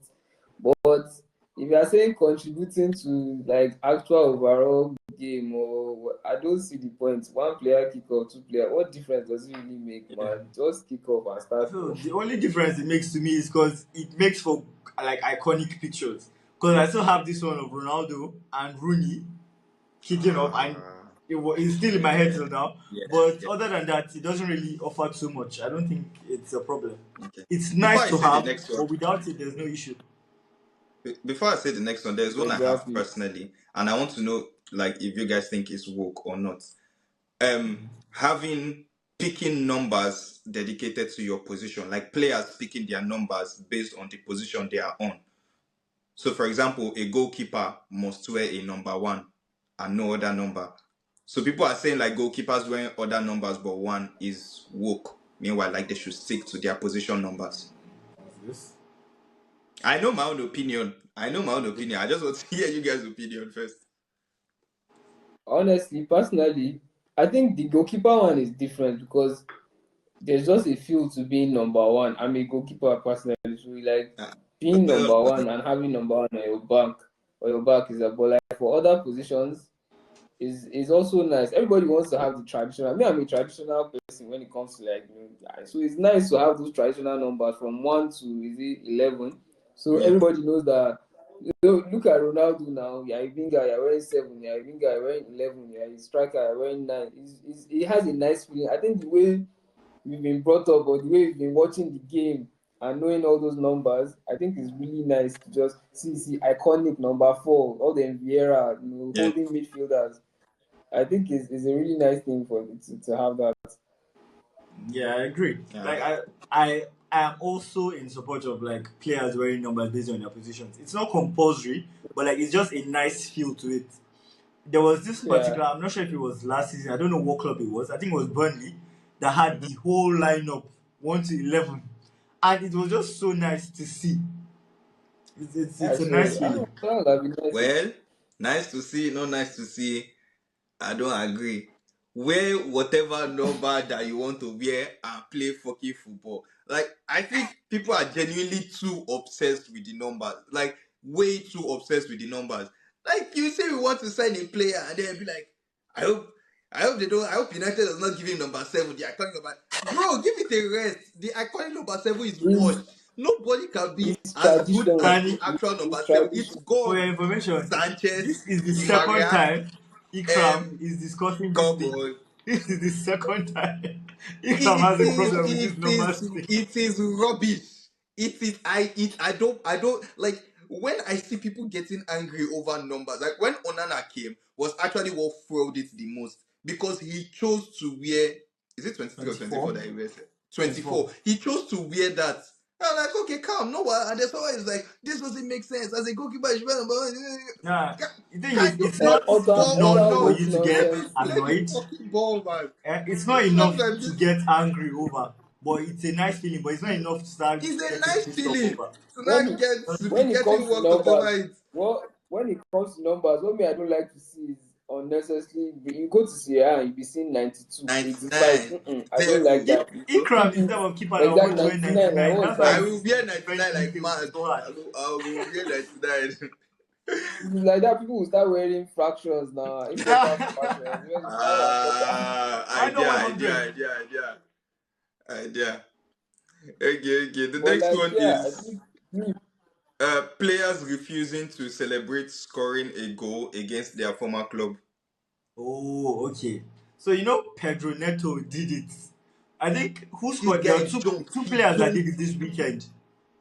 But if you are saying contributing to like actual overall game, or I don't see the point. 1 player kickoff, 2 player, what difference does it really make, man? Just kick off and start. So the only difference it makes to me is because it makes for like iconic pictures. Because I still have this one of Ronaldo and Rooney kicking off, and it's still in my head till now. Yeah, But yeah. other than that, it doesn't really offer too much. I don't think it's a problem. Okay. It's Before nice I to say the have, next one, but without it, there's no issue. before I say the next one, there's one I have Exactly. personally, and I want to know like if you guys think it's woke or not. Having picking numbers dedicated to your position, like players picking their numbers based on the position they are on. So, for example, a goalkeeper must wear a number 1 and no other number. So people are saying like goalkeepers wearing other numbers but 1 is woke. Meanwhile, like they should stick to their position numbers. This. I know my own opinion. I just want to hear you guys' opinion first. Honestly, personally, I think the goalkeeper one is different because there's just a feel to being number 1. I'm a goalkeeper personally, so like being number 1 and having number 1 on your back is a, but like for other positions is also nice. Everybody wants to have the traditional. Me, I'm a traditional person when it comes to like so it's nice to have those traditional numbers from 1 to 11. So Yeah. everybody knows that. Look at Ronaldo now. You're a winger, you're wearing 7. You're a winger, you're wearing 11. You're a striker, you're wearing 9. It has a nice feeling. I think the way we've been brought up, or the way we've been watching the game and knowing all those numbers, I think it's really nice to just see iconic number 4, all the Vieira, Yeah. holding midfielders. I think it's a really nice thing for to have that. Yeah, I agree. Yeah. Like I am also in support of like players wearing numbers based on their positions. It's not compulsory, but like it's just a nice feel to it. There was this Yeah, particular, I'm not sure if it was last season, I don't know what club it was. I think it was Burnley that had the whole lineup 1 to 11. And it was just so nice to see. It's a nice feeling. that'd be nice. Well, nice to see, not nice to see. I don't agree. Wear whatever number that you want to wear and play fucking football. Like, I think people are genuinely too obsessed with the numbers. Like, way too obsessed with the numbers. Like, you say we want to sign a player and then be like, I hope they don't. I hope United does not give him number 7. The iconic number. Bro, give it a rest. The iconic number 7 is washed. Nobody can be It's as good tradition. as the Thani, actual number It's 7. It's tradition. for your gone. information, Sanchez, this is the Di second Maria, time Ikram is discussing this come thing. on. This is the second time Ikram has a problem with this numbers thing. It is rubbish. I don't like when I see people getting angry over numbers. Like when Onana came, was actually what fueled it the most because he chose to wear, is it 23 or 24 24. that he wears it? 24. He chose to wear that. I'm like, okay, calm, no what? And that's why it's like, this doesn't make sense. As a goalkeeper, you should wear number. Yeah, the thing Can is, you it's play not football or enough Otto for not? makes you to get nonsense. Play the annoyed. fucking ball, man. It's not enough Sometimes to get angry over, but it's a nice feeling. But it's not enough to start it's a getting nice pissed off feeling over. to When not it, get to be when it getting comes to worked up over numbers, it. when it comes to numbers, what me I don't like to see is unnecessarily. You go to Sierra and you be seeing 92, 85. 99. I don't like Terrible. that. Ikram is Keep type it of keeper that will exact want to win 99. I 99. was That's why I like, will wear his defensive 99 like midfield is mad. so hard. I will wear 99. if it's like that, people will start wearing fractions now, improper fractions. Why not Idea, 100? idea. Okay. The But next like, one yeah, I is think me, players refusing to celebrate scoring a goal against their former club. Oh, okay. So Pedro Neto did it. I think who This scored? There guy are jumped. two He players that did jumped. it this weekend.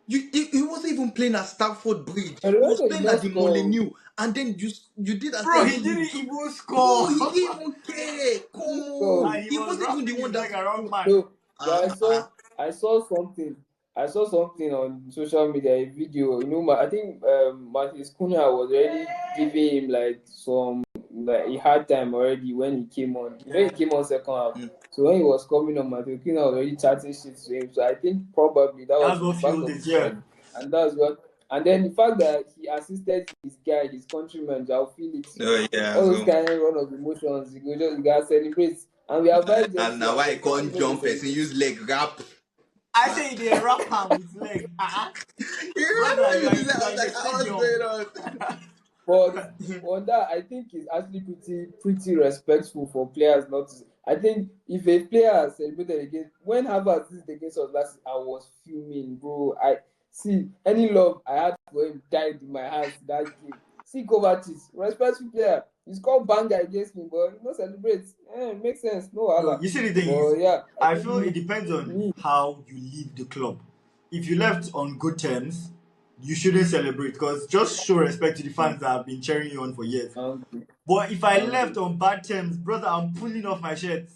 He wasn't even playing at Stamford Bridge. He was Ronaldo did playing not at the score. Molineux, and then you did as Bro, and he then you didn't jumped. even Bro, score. he didn't even care. Come So on, And he he was wasn't even the wrapping one his that leg around man. no, but I saw uh, I saw something. I saw something on social media, a video. I think Martis Cunha was already giving him like some like a hard time already when he came on. He came on second half. mm. So when he was coming on, Martis Cunha was already chatting shit to him. So I think probably that was That's in the what back fueled of it, his yeah. mind, and that's what And then the fact that he assisted his guy, his countryman, João Felix, Oh yeah, all those so kind of run of emotions, you gotta celebrate. And we advise just and to now I celebrate. can't You know, jump person use leg wrap. I say they wrap him with leg. You Brother, remember you you are did in, that? you I are was in the like, what's stadium. going on? But on that, I think it's actually pretty respectful for players not to. I think if a player celebrated against when Harvard did against us last, I was fuming, bro. I see any love I had for him died in my heart that game. See Kovacic, respectful player. He scored banger against me, but he not celebrate. It makes sense. No No, Allah. you see the thing is, But yeah, I I think feel it depends on me. how you leave the club. If you left on good terms, you shouldn't celebrate because just show respect to the fans that have been cheering you on for years. But if I left on bad terms, brother, I'm pulling off my shirt.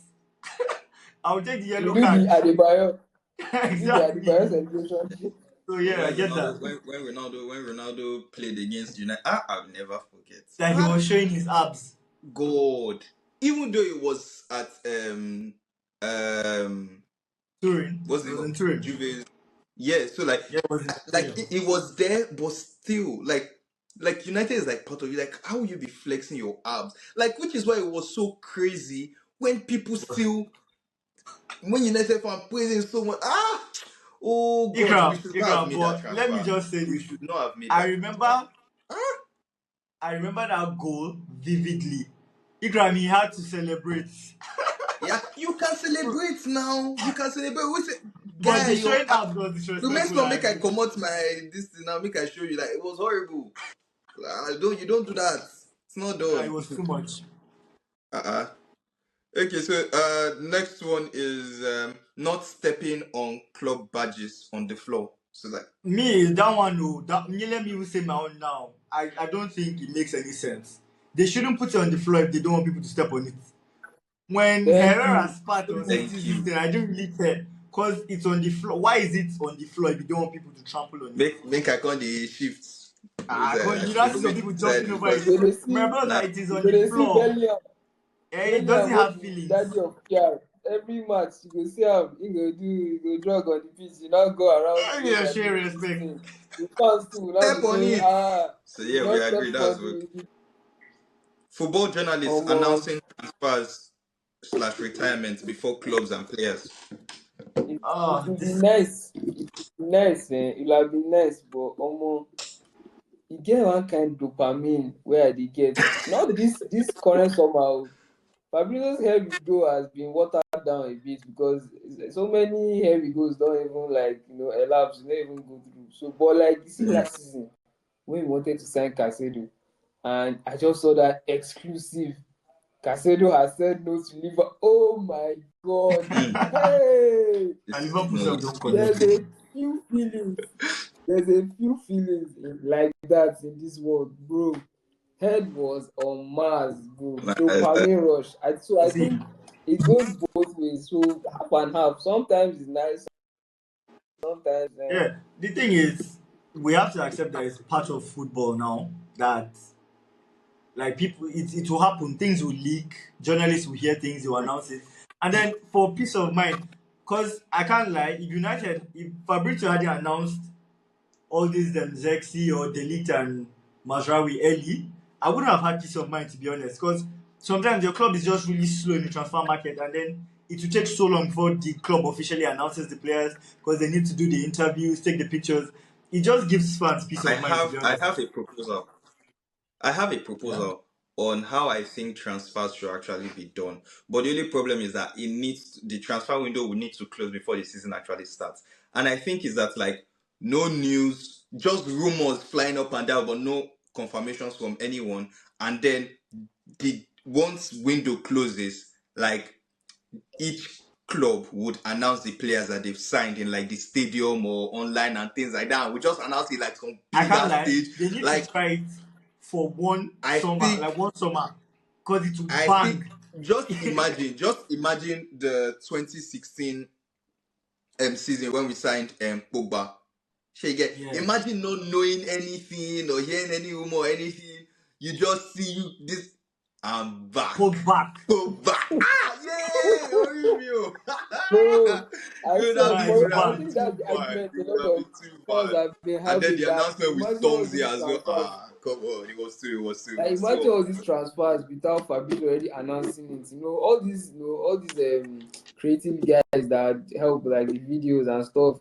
I'll take the You yellow do the card. Adebayo. You do the Adebayo Exactly. celebration. So Or yeah, I get that. when Ronaldo played against United, I'll never forget. That he was showing his abs. God, even though it was at Turin. what's It it was in called? Turin. Juve. Yeah, so like Yeah, it was in like Turin. it was there, but still like United is like part of you. Like how will you be flexing your abs? Like which is why it was so crazy when people still when United fan praising so much. Oh God, we should not have Ikram, made that but let me transfer. just say We this. should not have made I that transfer. remember I remember that goal vividly. Ikram, he had to celebrate. Yeah, you can celebrate now. You can celebrate. Wait, But guy, the your showing abs was the next disrespectful. time I make I agree. come out my this thing now. Make I show you like it was horrible. You don't do that. It's not It done. was too much. uh-uh. Okay, so next one is not stepping on club badges on the floor. So like Me, that one, no. Let me even say my own now. I don't think it makes any sense. They shouldn't put it on the floor if they don't want people to step on it. When Thank Herrera you. spat on thank City's you. thing, I didn't really care. Because it's on the floor. Why is it on the floor if you don't want people to trample on it? Make I call the shifts. I You should don't have see some moved people inside jumping over because it. You go dey My see, brother, now it is you on go the dey see floor. Bellingham. It doesn't Bellingham wey have be feelings. daddy of PR. Every match you go see am, he go jog on the pitch. You now go around saying Yeah, that share this respect. thing. The fans too will now step be on saying, it. So you yeah, we not step agree. That's on what the football journalists omo. announcing transfers slash retirement before clubs and players. It would be This nice. It would be nice, it would have been nice, but omo, e get one kind dopamine wey I dey get. Not this current summer o. Fabrizio's here we go has been watered down a bit because so many here we goes don't even elapse, don't even go through. So, but like you see last season when we wanted to sign Caicedo, and I just saw that exclusive. Caicedo has said no to Liverpool. Oh my God! Hey, and This Liverpool no, self don't there's connect. a few feelings. There's a few feelings like that in this world, bro. Head was on Mars, bro. Dopamine rush. I See, think it goes both ways. So half and half. Sometimes it's nice. Sometimes, yeah, the thing is, we have to accept that it's part of football now. That like people, it will happen. Things will leak. Journalists will hear things. They will announce it, and then for peace of mind, because I can't lie. If Fabrizio had announced all these Zexi or Delete and Mazraoui early, I wouldn't have had peace of mind to be honest. Because sometimes your club is just really slow in the transfer market, and then it will take so long before the club officially announces the players because they need to do the interviews, take the pictures. It just gives fans peace I of mind to be have I honest. have a proposal. I have a Yeah. proposal on how I think transfers should actually be done. But the only problem is that the transfer window will need to close before the season actually starts. And I think is that like no news, just rumors flying up and down, but no confirmations from anyone. And then the once window closes, like each club would announce the players that they've signed in like the stadium or online and things like that. We just announce it like some I can't bigger lie, stage. they need to Like try it for I think one summer, because it will I bang. think just imagine the 2016 season when we signed Pogba. Yeah. Imagine not knowing anything or hearing any rumor or anything. You just see this. I'm back. Hold back. Pogba. Yeah, Orivio. Bro, I Dude, swear, Nah, for it's would have I bad. been think too that's the bad. argument It a would lot have of been too fans bad. have been And then having. the That announcement with imagine all Stormzy these as well. transfers. Come on. It Like was too imagine all these obvious. transfers without Fabrizio already announcing it. All these creative guys that help like the videos and stuff.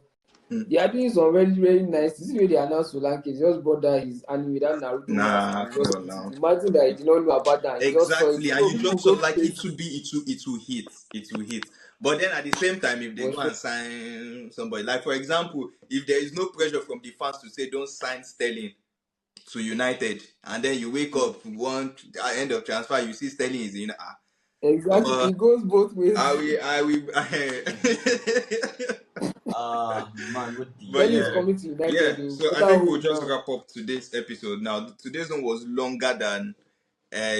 Hmm. They are doing some very, very nice. This is where they announced Solanke. He just brought that his anime, that Naruto mask, Nah, and he come just on put it. now. Imagine that he did not know about that. He just saw it. Exactly, and Bro, you people just saw go like crazy. it will hit, But then at the same time, if they For go sure. and sign somebody, like for example, if there is no pressure from the fans to say don't sign Sterling to United, and then you wake up one at end of transfer, you see Sterling is in. Exactly. It goes both ways. I will. Man, what the But Sterling is yeah, hell? coming to United. yeah. You So I better think we'll hold just down. wrap up today's episode. Now, today's one was longer than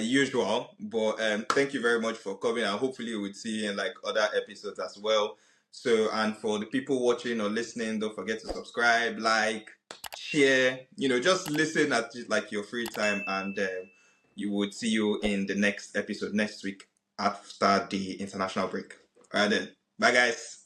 usual, but thank you very much for coming, and hopefully we'll see you in like other episodes as well. So, and for the people watching or listening, don't forget to subscribe, like, share. Just listen at like your free time, and you would see you in the next episode next week after the international break. All right then, bye guys.